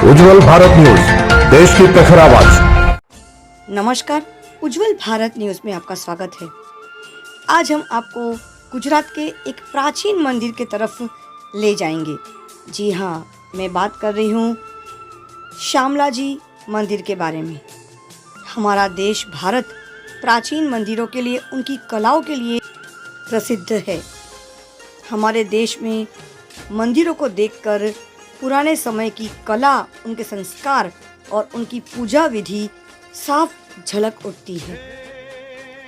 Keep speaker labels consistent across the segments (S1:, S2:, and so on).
S1: उज्जवल Bharat news, देश की प्रखर आवाज।
S2: नमस्कार, उज्जवल भारत न्यूज में आपका स्वागत है। आज हम आपको गुजरात के एक प्राचीन मंदिर की तरफ ले जाएंगे। जी हाँ, मैं बात कर रही हूँ श्यामलाजी मंदिर के बारे में। हमारा देश भारत प्राचीन मंदिरों के लिए, उनकी कलाओं के लिए प्रसिद्ध है। हमारे देश में मंदिरों को देखकर पुराने समय की कला, उनके संस्कार और उनकी पूजा विधि साफ झलक उठती है।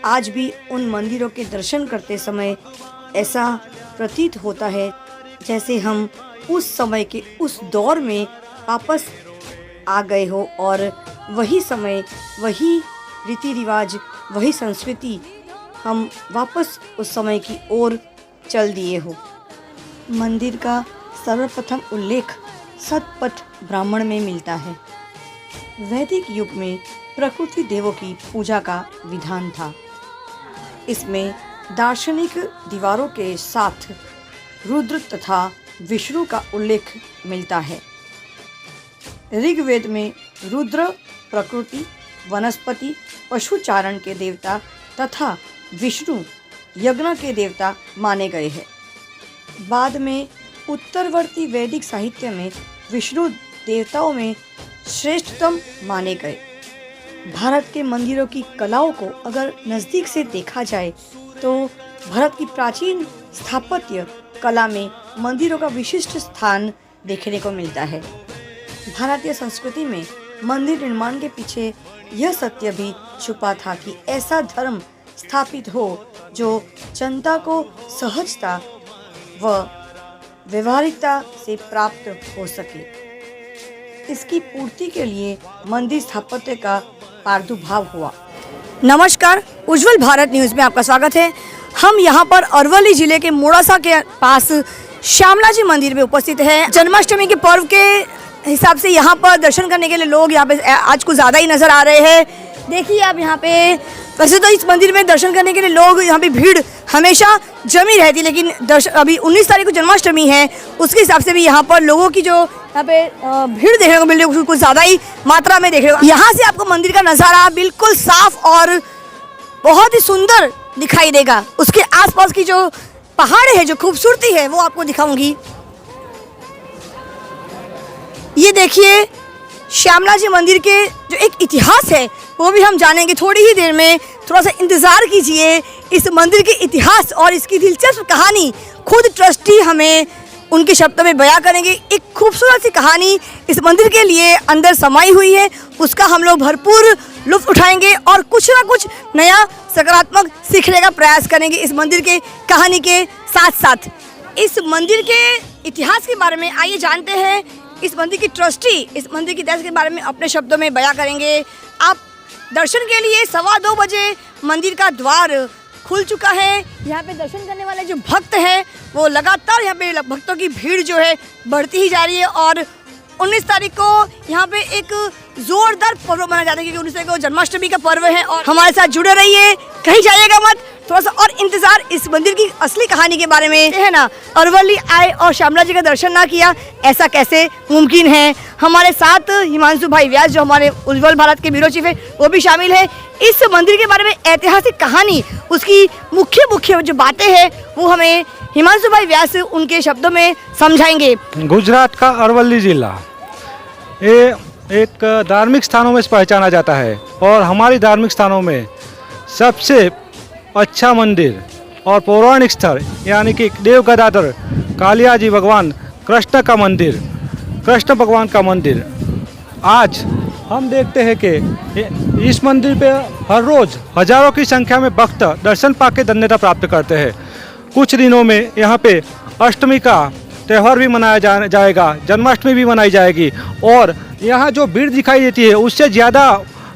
S2: आज भी उन मंदिरों के दर्शन करते समय ऐसा प्रतीत होता है जैसे हम उस समय के उस दौर में वापस आ गए हो और वही समय, वही रीति रिवाज, वही संस्कृति हम वापस उस समय की ओर चल दिए हो। मंदिर का सर्वप्रथम उल्लेख सतपथ ब्राह्मण में मिलता है। वैदिक युग में प्रकृति देवों की पूजा का विधान था। इसमें दार्शनिक दीवारों के साथ रुद्र तथा विष्णु का उल्लेख मिलता है। ऋग्वेद में रुद्र प्रकृति, वनस्पति, पशुचारण के देवता तथा विष्णु यज्ञ के देवता माने गए हैं। बाद में उत्तरवर्ती वैदिक साहित्य में विष्णु देवताओं में श्रेष्ठतम माने गए। भारत के मंदिरों की कलाओं को अगर नज़दीक से देखा जाए तो भारत की प्राचीन स्थापत्य कला में मंदिरों का विशिष्ट स्थान देखने को मिलता है। भारतीय संस्कृति में मंदिर निर्माण के पीछे यह सत्य भी छुपा था कि ऐसा धर्म स्थापित हो जो जनता को सहजता व व्यवहारिकता से प्राप्त हो सके। इसकी पूर्ति के लिए मंदिर स्थापत्य का प्रादुर्भाव हुआ। नमस्कार, उज्जवल भारत न्यूज़ में आपका स्वागत है। हम यहाँ पर अरवली जिले के मोड़ासा के पास श्यामलाजी मंदिर में उपस्थित हैं। जन्माष्टमी के पर्व के हिसाब से यहाँ पर दर्शन करने के लिए लोग यहाँ पे आज कुछ ज़्यादा ही नज़र आ रहे हैं। देखिए आप यहाँ पे, वैसे तो इस मंदिर में दर्शन करने के लिए लोग यहाँ पे भीड़ हमेशा जमी रहती, लेकिन अभी 19 तारीख को जन्माष्टमी है, उसके हिसाब से भी यहाँ पर लोगों की जो यहाँ पे भीड़ देखने को मिल रही है कुछ ज़्यादा ही मात्रा में देख रहे हो। यहाँ से आपको मंदिर का नज़ारा बिल्कुल साफ और बहुत ही सुंदर दिखाई देगा। उसके आसपास की जो पहाड़ है, जो खूबसूरती है, वो आपको दिखाऊंगी। ये देखिए श्यामलाजी मंदिर के जो एक इतिहास है वो भी हम जानेंगे थोड़ी ही देर में। थोड़ा सा इंतज़ार कीजिए। इस मंदिर के इतिहास और इसकी दिलचस्प कहानी खुद ट्रस्टी हमें उनके शब्दों में बयां करेंगे। एक खूबसूरत सी कहानी इस मंदिर के लिए अंदर समाई हुई है, उसका हम लोग भरपूर लुत्फ़ उठाएंगे और कुछ ना कुछ नया सकारात्मक सीखने का प्रयास करेंगे इस मंदिर के कहानी के साथ साथ। इस मंदिर के इतिहास के बारे में आइए जानते हैं। इस मंदिर की ट्रस्टी इस मंदिर की इतिहास के बारे में अपने शब्दों में बयां करेंगे। आप दर्शन के लिए 2:15 बजे मंदिर का द्वार खुल चुका है। यहाँ पे दर्शन करने वाले जो भक्त हैं वो लगातार, यहाँ पे भक्तों की भीड़ जो है बढ़ती ही जा रही है। और 19 तारीख को यहाँ पे एक जोरदार पर्व मनाया जाता है क्योंकि 19 तारीख को जन्माष्टमी का पर्व है। और हमारे साथ जुड़े रहिए, कहीं जाइएगा मत, थोड़ा सा और इंतजार इस मंदिर की असली कहानी के बारे में है ना। अरवली आए और श्यामलाजी का दर्शन ना किया, ऐसा कैसे मुमकिन है। हमारे साथ हिमांशु भाई व्यास जो हमारे उज्जवल भारत के ब्यूरो चीफ है वो भी शामिल है। इस मंदिर के बारे में ऐतिहासिक कहानी, उसकी मुख्य जो बातें हैं वो हमें हिमांशु भाई व्यास उनके शब्दों में समझाएंगे।
S3: गुजरात का अरवली जिला ये एक धार्मिक स्थानों में पहचाना जाता है और हमारी धार्मिक स्थानों में सबसे अच्छा मंदिर और पौराणिक स्थल यानी कि देव गदाधर कालियाजी भगवान कृष्ण का मंदिर, कृष्ण भगवान का मंदिर। आज हम देखते हैं कि इस मंदिर पे हर रोज़ हजारों की संख्या में भक्त दर्शन पाके धन्यता प्राप्त करते हैं। कुछ दिनों में यहाँ पे अष्टमी का त्यौहार भी मनाया जाएगा, जन्माष्टमी भी मनाई जाएगी और यहाँ जो भीड़ दिखाई देती है उससे ज़्यादा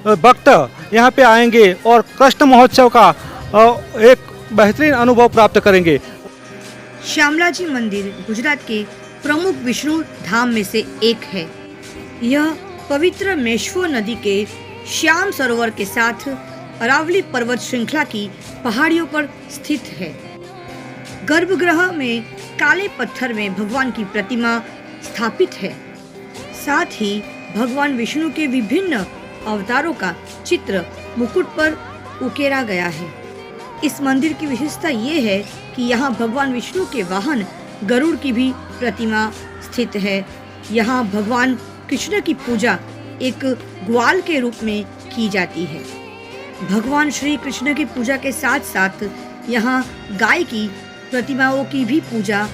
S3: भक्त यहाँ पे आएंगे और कृष्ण महोत्सव का एक बेहतरीन अनुभव प्राप्त करेंगे।
S2: श्यामलाजी मंदिर गुजरात के प्रमुख विष्णु धाम में से एक है। यह पवित्र मेश्वर नदी के श्याम सरोवर के साथ अरावली पर्वत श्रृंखला की पहाड़ियों पर स्थित है। गर्भगृह में काले पत्थर में भगवान की प्रतिमा स्थापित है। साथ ही भगवान विष्णु के विभिन्न अवतारों का चित्र मुकुट पर उकेरा गया है। इस मंदिर की विशेषता ये है कि यहाँ भगवान विष्णु के वाहन गरुड़ की भी प्रतिमा स्थित है। यहाँ भगवान कृष्ण की पूजा एक ग्वाल के रूप में की जाती है। भगवान श्री कृष्ण की पूजा के साथ साथ यहाँ गाय की प्रतिमाओं की भी पूजा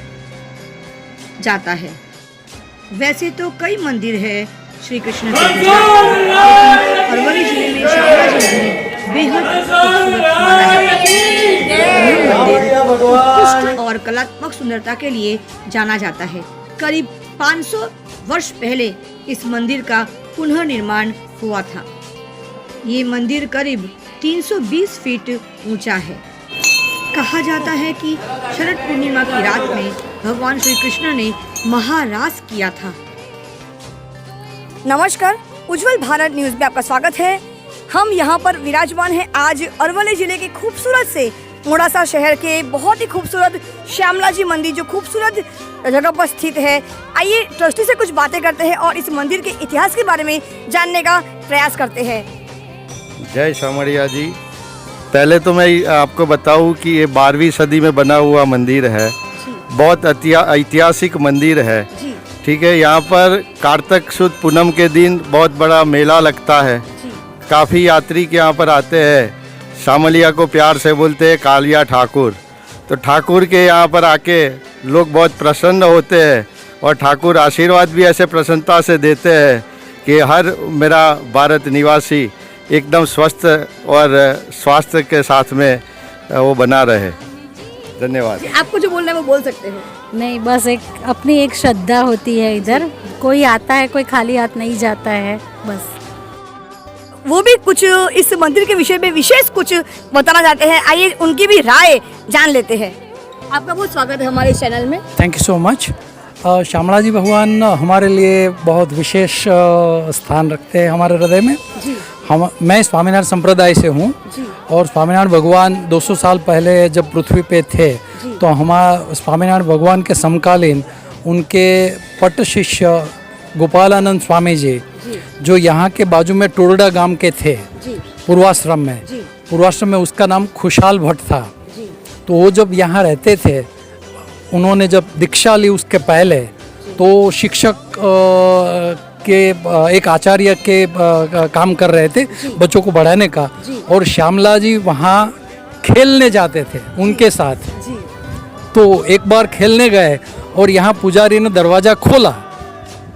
S2: जाता है। वैसे तो कई मंदिर है श्री कृष्ण की पूजा, लेकिन अरवली जिले में शामला जी मंदिर बेहद खूबसूरत माना जाता है। यह मंदिर उत्कृष्ट और कलात्मक सुंदरता के लिए जाना जाता है। करीब 500 वर्ष पहले इस मंदिर का पुनर्निर्माण हुआ था। ये मंदिर करीब 320 फीट ऊंचा है। कहा जाता है कि शरद पूर्णिमा की रात में भगवान श्री कृष्ण ने महारास किया था। नमस्कार, उज्जवल भारत न्यूज में आपका स्वागत है। हम यहाँ पर विराजमान हैं आज अरवली जिले के खूबसूरत से मोड़ासा शहर के बहुत ही खूबसूरत श्यामला जी मंदिर, जो खूबसूरत जगह पर स्थित है। आइए ट्रस्टी से कुछ बातें करते हैं और इस मंदिर के इतिहास के बारे में जानने का प्रयास करते हैं।
S4: जय श्यामड़िया जी। पहले तो मैं आपको बताऊं कि ये 12वीं सदी में बना हुआ मंदिर है। बहुत ऐतिहासिक मंदिर है। ठीक है, यहाँ पर कार्तिक शुद्ध पूनम के दिन बहुत बड़ा मेला लगता है। काफ़ी यात्री के यहाँ पर आते हैं। श्यामलिया को प्यार से बोलते हैं कालिया ठाकुर। तो ठाकुर के यहाँ पर आके लोग बहुत प्रसन्न होते हैं और ठाकुर आशीर्वाद भी ऐसे प्रसन्नता से देते हैं कि हर मेरा भारत निवासी एकदम स्वस्थ और स्वास्थ्य के साथ में वो बना रहे। धन्यवाद।
S2: आपको जो बोलना है वो बोल सकते हो।
S5: नहीं, बस अपनी एक श्रद्धा होती है। इधर कोई आता है, कोई खाली हाथ नहीं जाता है। बस
S2: वो भी कुछ इस मंदिर के विषय में विशेष कुछ बताना चाहते हैं। आइए उनकी भी राय जान लेते हैं। आपका बहुत स्वागत है हमारे चैनल में।
S6: Thank you so much. Shyamala ji भगवान हमारे लिए बहुत विशेष स्थान रखते हैं हमारे हृदय में। मैं स्वामीनारायण संप्रदाय से हूँ और स्वामीनारायण भगवान 200 साल पहले जब पृथ्वी पे थे तो हमारा स्वामीनारायण भगवान के समकालीन उनके पट शिष्य गोपालानंद स्वामी जी, जो यहाँ के बाजू में टोरडा गांव के थे, पूर्वाश्रम में उसका नाम खुशहाल भट्ट था। तो वो जब यहाँ रहते थे, उन्होंने जब दीक्षा ली उसके पहले तो शिक्षक के एक आचार्य के काम कर रहे थे बच्चों को बढ़ाने का, और श्यामला जी वहाँ खेलने जाते थे उनके साथ। तो एक बार खेलने गए और यहाँ पुजारी ने दरवाज़ा खोला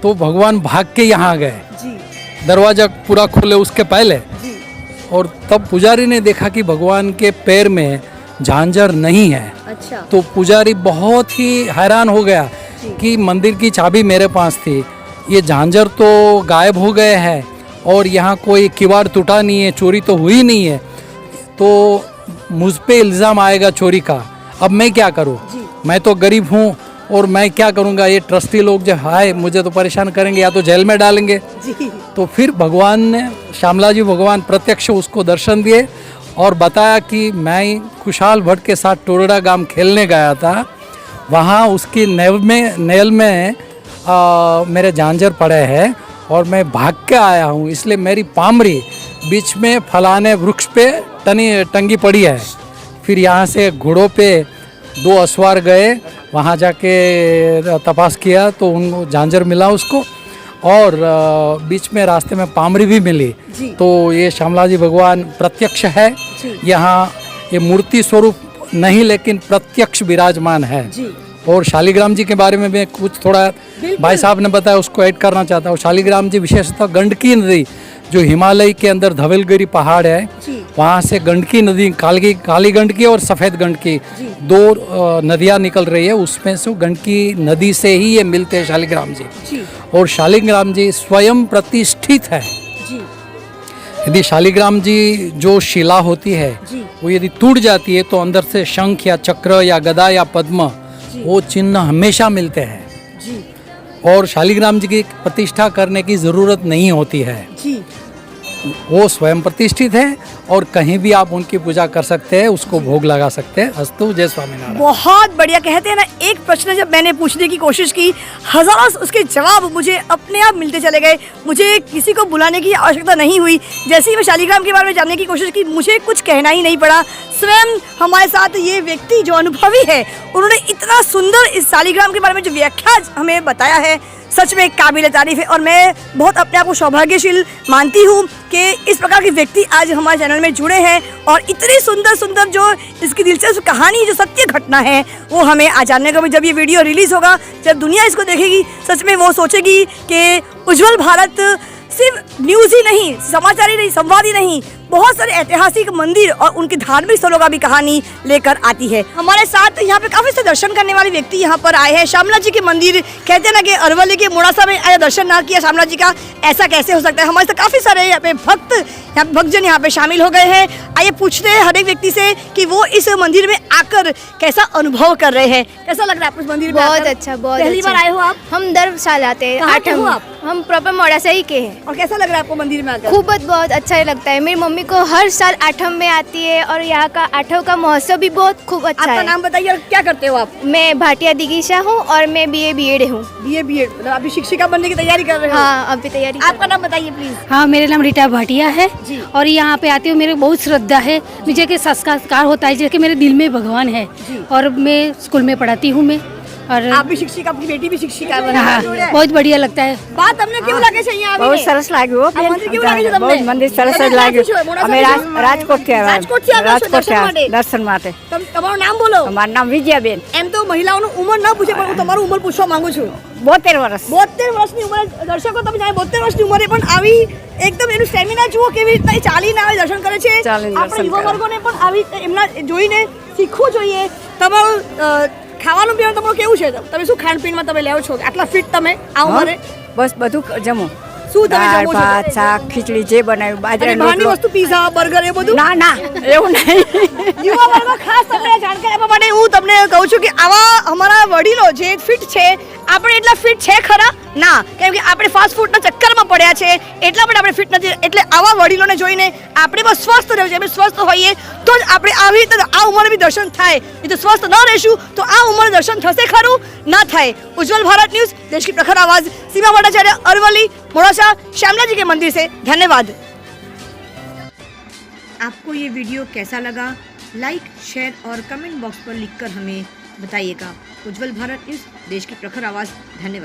S6: तो भगवान भाग के यहाँ गए, दरवाज़ा पूरा खोले उसके पहले। और तब पुजारी ने देखा कि भगवान के पैर में झांझर नहीं है।
S2: अच्छा।
S6: तो पुजारी बहुत ही हैरान हो गया कि मंदिर की चाबी मेरे पास थी, ये झांझर तो गायब हो गए हैं और यहाँ कोई किवाड़ टूटा नहीं है, चोरी तो हुई नहीं है, तो मुझ पे इल्ज़ाम आएगा चोरी का। अब मैं क्या करूँ? मैं तो गरीब हूँ और मैं क्या करूँगा? ये ट्रस्टी लोग जो है मुझे तो परेशान करेंगे, या तो जेल में डालेंगे। तो फिर भगवान ने, श्यामला जी भगवान प्रत्यक्ष उसको दर्शन दिए और बताया कि मैं खुशहाल भट्ट के साथ टोरडा गांव खेलने गया था, वहाँ उसकी नेल में मेरे झांझर पड़े हैं और मैं भाग के आया हूँ, इसलिए मेरी पामरी बीच में फलाने वृक्ष पे टंगी पड़ी है। फिर यहाँ से घोड़ों पे 2 असवार गए, वहाँ जाके तपास किया तो उनको झांझर मिला उसको, और बीच में रास्ते में पामरी भी मिली। तो ये श्यामला जी भगवान प्रत्यक्ष है यहाँ, ये मूर्ति स्वरूप नहीं लेकिन प्रत्यक्ष विराजमान है। और शालिग्राम जी के बारे में मैं कुछ थोड़ा भाई साहब ने बताया, उसको ऐड करना चाहता हूँ। शालिग्राम जी विशेषतः गंडकी नदी, जो हिमालय के अंदर धवलगिरी पहाड़ है, वहाँ से गंडकी नदी, काली गंडकी और सफ़ेद गंडकी 2 नदियाँ निकल रही है, उसमें से गंडकी नदी से ही ये मिलते हैं शालिग्राम जी। और शालिग्राम जी स्वयं प्रतिष्ठित है। यदि शालिग्राम जी जो शिला होती है वो यदि टूट जाती है तो अंदर से शंख या चक्र या गदा या पद्म वो चिन्ह हमेशा मिलते हैं। और शालिग्राम जी की प्रतिष्ठा करने की ज़रूरत नहीं होती है। वो स्वयं प्रतिष्ठित है और कहीं भी आप उनकी पूजा कर सकते हैं, उसको भोग लगा सकते हैं। अस्तु, जय स्वामीनारायण।
S2: बहुत बढ़िया। कहते हैं ना, एक प्रश्न जब मैंने पूछने की कोशिश की, हजारों उसके जवाब मुझे अपने आप मिलते चले गए। मुझे किसी को बुलाने की आवश्यकता नहीं हुई। जैसे ही मैं शालिग्राम के बारे में जानने की कोशिश की, मुझे कुछ कहना ही नहीं पड़ा। स्वयं हमारे साथ ये व्यक्ति जो अनुभवी है, उन्होंने इतना सुंदर इस शालिग्राम के बारे में जो व्याख्या हमें बताया है, सच में काबिल तारीफ है। और मैं बहुत अपने आप को सौभाग्यशील मानती हूँ कि इस प्रकार के व्यक्ति आज हमारे चैनल में जुड़े हैं और इतनी सुंदर सुंदर जो इसकी दिलचस्प कहानी, जो सत्य घटना है, वो हमें आज जानने को। जब ये वीडियो रिलीज होगा, जब दुनिया इसको देखेगी, सच में वो सोचेगी कि उज्जवल भारत सिर्फ न्यूज़ ही नहीं, समाचार ही नहीं, संवाद ही नहीं, बहुत सारे ऐतिहासिक मंदिर और उनके धार्मिक स्थलों का भी कहानी लेकर आती है। हमारे साथ यहाँ पे काफी से दर्शन करने वाले व्यक्ति यहाँ पर आए हैं। श्यामला जी के मंदिर, कहते हैं ना कि अरवली के मोड़ासा में आया, दर्शन ना किया श्यामला जी का, ऐसा कैसे हो सकता है। हमारे साथ काफी सारे यहाँ पे भक्तजन यहाँ पे शामिल हो गए हैं। आइए पूछते हैं हर एक व्यक्ति से कि वो इस मंदिर में आकर कैसा अनुभव कर रहे हैं। कैसा लग रहा है आपको इस मंदिर में?
S7: बहुत अच्छा, बहुत
S2: पहली बार आए हो आप?
S7: हम 10 साल आते हैं।
S2: कहाँ के हो आप?
S7: हम प्रॉपर मोड़ासा ही के हैं।
S2: और कैसा लग रहा है आपको मंदिर में आकर?
S7: खूब बहुत अच्छा लगता है। मेरी मम्मी को हर साल आठम में आती है और यहाँ का आठव का महोत्सव भी बहुत खूब अच्छा
S2: आपका
S7: है।
S2: नाम बताइए और क्या करते हो आप?
S7: मैं भाटिया दिगीशा हूँ और मैं BA BEd हूँ।
S2: BA BEd, मतलब अभी शिक्षिका बनने की तैयारी कर रहे हो?
S7: हाँ, अभी तैयारी।
S2: आपका नाम बताइए प्लीज।
S5: हाँ, मेरा नाम रीटा भाटिया है
S2: जी।
S5: और यहाँ पे आती हूँ, मेरे बहुत श्रद्धा है। मुझे के संस्कार होता है, जैसे कि मेरे दिल में भगवान है।
S2: जी।
S5: और मैं स्कूल में पढ़ाती हूँ मैं। और
S2: आप भी शिक्षिका, अपनी बेटी भी शिक्षिका है।
S5: हाँ, बहुत बढ़िया लगता है।
S2: बात हमने क्यों लगे છે અહીંયા
S8: बहुत सरस लाग्यो
S2: આ મંદિર કેવું લાગે છે તમને?
S8: बहुत मंदिर सरस
S2: તમે
S8: लाग्यो
S2: ક્યાંથી છો? મોડાસાથી
S8: અમે
S2: છો?
S8: રાજકોટથી આવ્યા
S2: રાજકોટથી આવ્યા છો દર્શન માટે?
S8: દર્શન માટે
S2: તમારું નામ બોલો।
S8: અમારું નામ વિજયાબેન
S2: એમ તો મહિલાઓનું ઉંમર ના પૂછે, પણ હું તમારું ઉંમર પૂછવા માંગુ છું।
S8: 72 વર્ષ
S2: 72 વર્ષની ઉંમરે દર્શકો, તમે જાણે 72 વર્ષની ઉંમરે પણ આવી એકદમ એનું સ્ટેમિના જુઓ, કેવી રીતના એ ચાલીને આવે દર્શન કરે છે।
S8: ચાલીને
S2: આપણે
S8: દર્શન
S2: યુવા
S8: કરે।
S2: વર્ગોને પણ આવી એમના જોઈને શીખવું જોઈએ। તમારું ખાવાનું પીવાનું તમારું કેવું છે? તમે શું ખાનપીનમાં તમે લેવો છો આટલા ફિટ તમે આ ઉંમરે?
S8: બસ બધું જમો
S2: શું તમે
S8: દાળ
S2: જમો છો?
S8: ભાત શાક ખીચડી જે બનાવ્યું
S2: અને
S8: બાજરાનો
S2: બહારની
S8: રોટલો
S2: વસ્તુ પીઝા બર્ગર એ બધું?
S8: ના ના એવું નહીં
S2: યુવા વર્ગો ખાસ તમને જાણકારી આપવા માટે હું તમને કહું છું કે આવા અમારા વડીલો જે ફિટ છે, આપણે એટલા ફિટ છે ખરા? ના, કેમ કે આપણે ફાસ્ટ ફૂડના ચક્કરમાં પડ્યા છે, એટલા માટે આપણે ફિટ નથી। એટલે આવા વડીલોને જોઈને આપણે બસ સ્વસ્થ રહેવું છે। આપણે સ્વસ્થ હોઈએ તો જ આપણે આવી રીતે આ ઉંમરે બી દર્શન થાય। એ તો સ્વસ્થ ન રહેશું તો આ ઉંમરે દર્શન થશે ખરું? ના થાય। उज्जवल भारत न्यूज़, देश की प्रखर आवाज, सीमा भट्टाचार्य, अरवली, मोड़ासा, श्यामला जी के मंदिर से धन्यवाद। आपको ये वीडियो कैसा लगा? लाइक, शेयर और कमेंट बॉक्स पर लिखकर हमें बताइएगा। उज्जवल भारत न्यूज़, देश की प्रखर आवाज़। धन्यवाद।